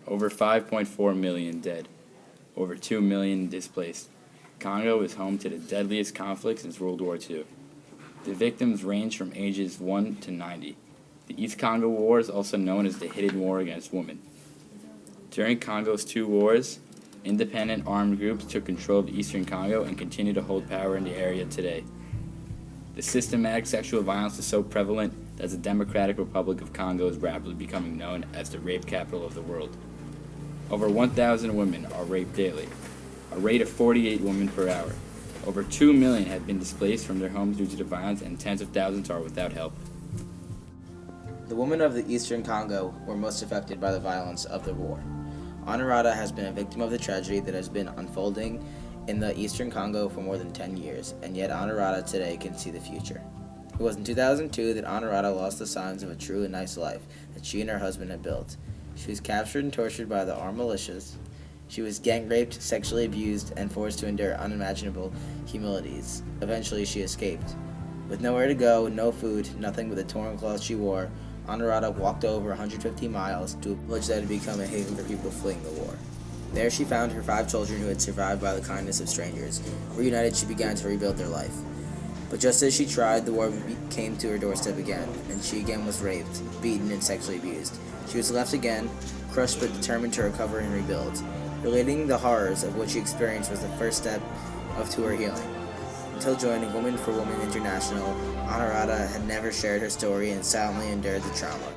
over 5.4 million dead, over 2 million displaced. Congo is home to the deadliest conflict since World War II. The victims range from ages 1 to 90. The East Congo War is also known as the Hidden War against women. During Congo's two wars, independent armed groups took control of eastern Congo and continue to hold power in the area today. The systematic sexual violence is so prevalent that the Democratic Republic of Congo is rapidly becoming known as the rape capital of the world. Over 1,000 women are raped daily, a rate of 48 women per hour. Over 2 million have been displaced from their homes due to the violence, and tens of thousands are without help. The women of the eastern Congo were most affected by the violence of the war. Honorata has been a victim of the tragedy that has been unfolding in the eastern Congo for more than 10 years, and yet Honorata today can see the future. It was in 2002 that Honorata lost the signs of a true and nice life that she and her husband had built. She was captured and tortured by the armed militias. She was gang raped, sexually abused, and forced to endure unimaginable humilities. Eventually, she escaped. With nowhere to go, no food, nothing but the torn clothes she wore, Honorata walked over 150 miles to a village that had become a haven for people fleeing the war. There she found her 5 children who had survived by the kindness of strangers. Reunited, she began to rebuild their life. But just as she tried, the war came to her doorstep again, and she again was raped, beaten, and sexually abused. She was left again, crushed but determined to recover and rebuild. Relating the horrors of what she experienced was the first step to her healing. Until joining Women for Women International, Honorata had never shared her story and silently endured the trauma.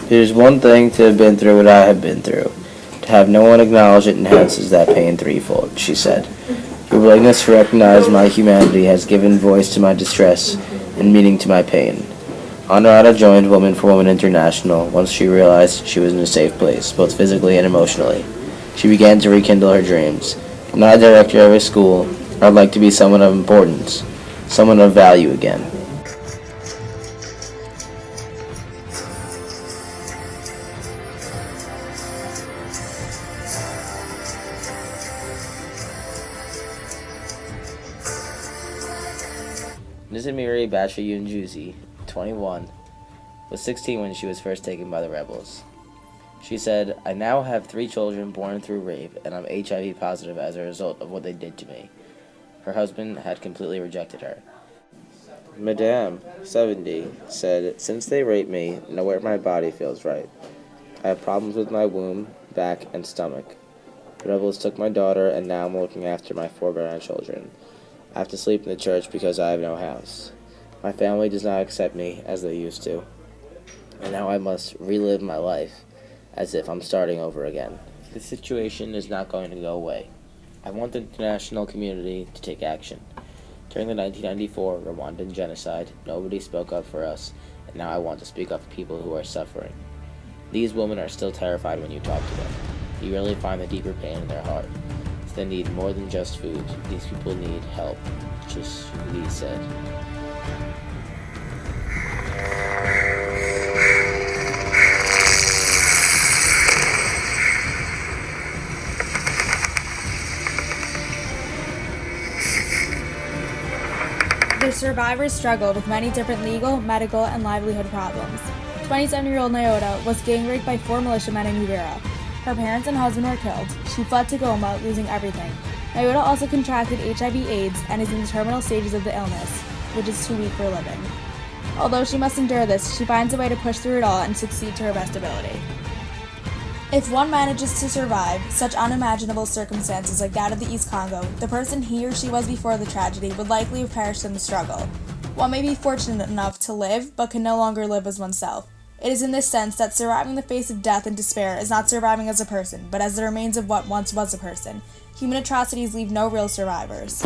It is one thing to have been through what I have been through. To have no one acknowledge it enhances that pain threefold, she said. Your willingness to recognize my humanity has given voice to my distress and meaning to my pain. Honorata joined Women for Women International once she realized she was in a safe place, both physically and emotionally. She began to rekindle her dreams. I'm not a director of a school. I'd like to be someone of importance, someone of value again. Nizamiri Bachayunjuzi, 21, was 16 when she was first taken by the rebels. She said, I now have 3 children born through rape, and I'm HIV positive as a result of what they did to me. Her husband had completely rejected her. Madame, 70, said, since they raped me, nowhere in my body feels right. I have problems with my womb, back, and stomach. The rebels took my daughter, and now I'm looking after my 4 grandchildren. I have to sleep in the church because I have no house. My family does not accept me as they used to, and now I must relive my life as if I'm starting over again. This situation is not going to go away. I want the international community to take action. During the 1994 Rwandan genocide, nobody spoke up for us, and now I want to speak up for people who are suffering. These women are still terrified when you talk to them. You really find the deeper pain in their heart. They need more than just food. These people need help, just as Lee said. The survivors struggled with many different legal, medical, and livelihood problems. 27-year-old Nyota was gang raped by 4 militiamen in Uvira. Her parents and husband were killed. She fled to Goma, losing everything. Nyota also contracted HIV/AIDS and is in the terminal stages of the illness, which is too weak for living. Although she must endure this, she finds a way to push through it all and succeed to her best ability. If one manages to survive such unimaginable circumstances like that of the East Congo, the person he or she was before the tragedy would likely have perished in the struggle. One may be fortunate enough to live, but can no longer live as oneself. It is in this sense that surviving the face of death and despair is not surviving as a person, but as the remains of what once was a person. Human atrocities leave no real survivors.